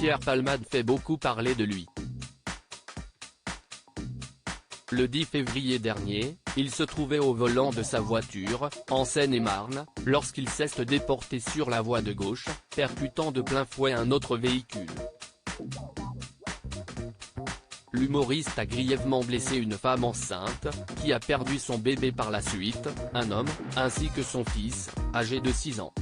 Pierre Palmade fait beaucoup parler de lui. Le 10 février dernier, il se trouvait au volant de sa voiture, en Seine-et-Marne, lorsqu'il s'est déporté sur la voie de gauche, percutant de plein fouet un autre véhicule. L'humoriste a grièvement blessé une femme enceinte, qui a perdu son bébé par la suite, un homme, ainsi que son fils, âgé de 6 ans.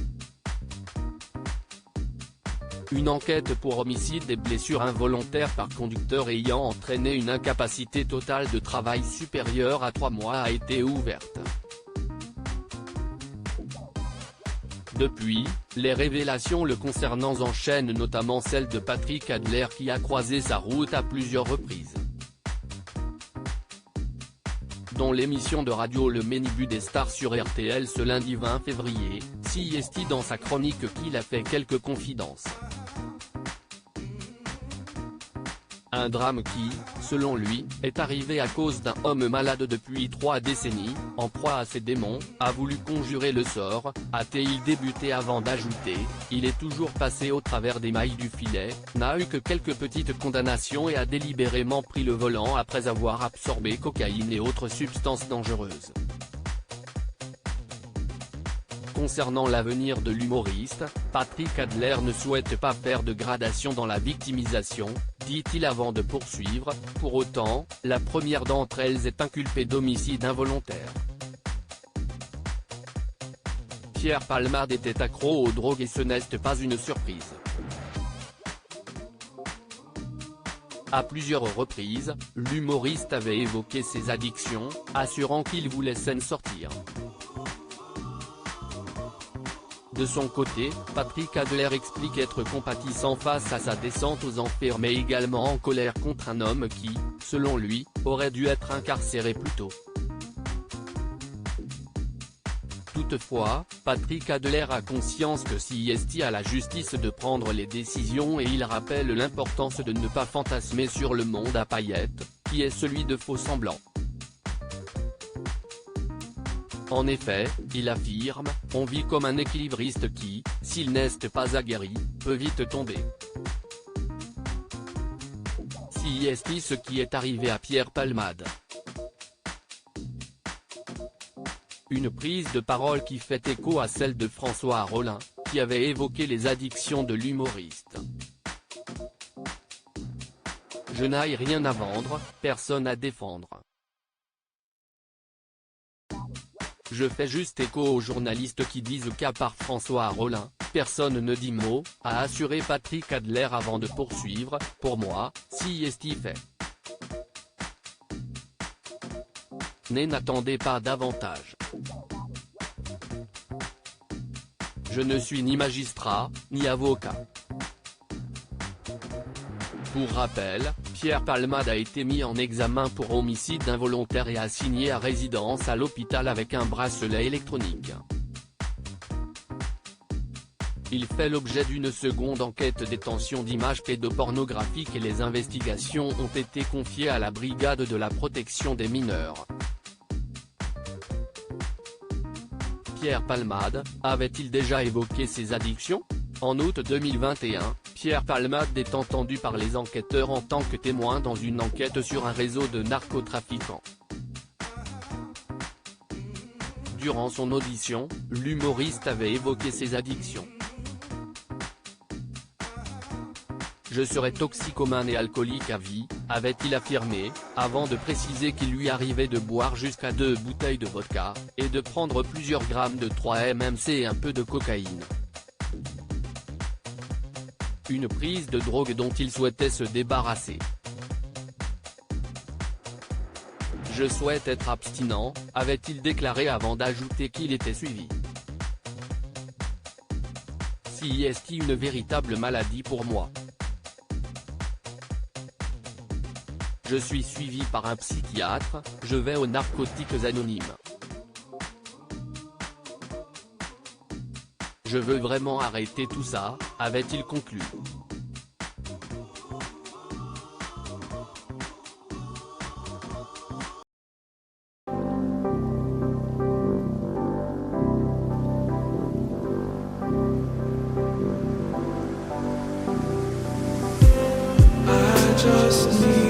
Une enquête pour homicide et blessures involontaires par conducteur ayant entraîné une incapacité totale de travail supérieure à 3 mois a été ouverte. Depuis, les révélations le concernant enchaînent, notamment celle de Patrick Adler qui a croisé sa route à plusieurs reprises. Dans l'émission de radio Le Menu des Stars sur RTL ce lundi 20 février, CIST dans sa chronique qu'il a fait quelques confidences. Un drame qui, selon lui, est arrivé à cause d'un homme malade depuis 3 décennies, en proie à ses démons, a voulu conjurer le sort, a-t-il débuté avant d'ajouter, il est toujours passé au travers des mailles du filet, n'a eu que quelques petites condamnations et a délibérément pris le volant après avoir absorbé cocaïne et autres substances dangereuses. Concernant l'avenir de l'humoriste, Patrick Adler ne souhaite pas faire de gradation dans la victimisation, dit-il avant de poursuivre. Pour autant, la première d'entre elles est inculpée d'homicide involontaire. Pierre Palmade était accro aux drogues et ce n'est pas une surprise. À plusieurs reprises, l'humoriste avait évoqué ses addictions, assurant qu'il voulait s'en sortir. De son côté, Patrick Adler explique être compatissant face à sa descente aux enfers mais également en colère contre un homme qui, selon lui, aurait dû être incarcéré plus tôt. Toutefois, Patrick Adler a conscience que CIST à la justice de prendre les décisions et il rappelle l'importance de ne pas fantasmer sur le monde à paillettes, qui est celui de faux semblants. En effet, il affirme, on vit comme un équilibriste qui, s'il n'est pas aguerri, peut vite tomber. CIST ce qui est arrivé à Pierre Palmade. Une prise de parole qui fait écho à celle de François Rollin, qui avait évoqué les addictions de l'humoriste. Je n'ai rien à vendre, personne à défendre. Je fais juste écho aux journalistes qui disent qu'à part François Rollin, personne ne dit mot, a assuré Patrick Adler avant de poursuivre. Pour moi, CIST fait. N'attendez pas davantage. Je ne suis ni magistrat, ni avocat. Pour rappel, Pierre Palmade a été mis en examen pour homicide involontaire et assigné à résidence à l'hôpital avec un bracelet électronique. Il fait l'objet d'une seconde enquête détention d'images pédopornographiques et les investigations ont été confiées à la brigade de la protection des mineurs. Pierre Palmade, avait-il déjà évoqué ses addictions ? En août 2021, Pierre Palmade est entendu par les enquêteurs en tant que témoin dans une enquête sur un réseau de narcotrafiquants. Durant son audition, l'humoriste avait évoqué ses addictions. Je serais toxicomane et alcoolique à vie, avait-il affirmé, avant de préciser qu'il lui arrivait de boire jusqu'à 2 bouteilles de vodka, et de prendre plusieurs grammes de 3-MMC et un peu de cocaïne. Une prise de drogue dont il souhaitait se débarrasser. Je souhaite être abstinent, avait-il déclaré avant d'ajouter qu'il était suivi. CIST une véritable maladie pour moi. Je suis suivi par un psychiatre, je vais aux Narcotiques Anonymes. Je veux vraiment arrêter tout ça, avait-il conclu. destiny.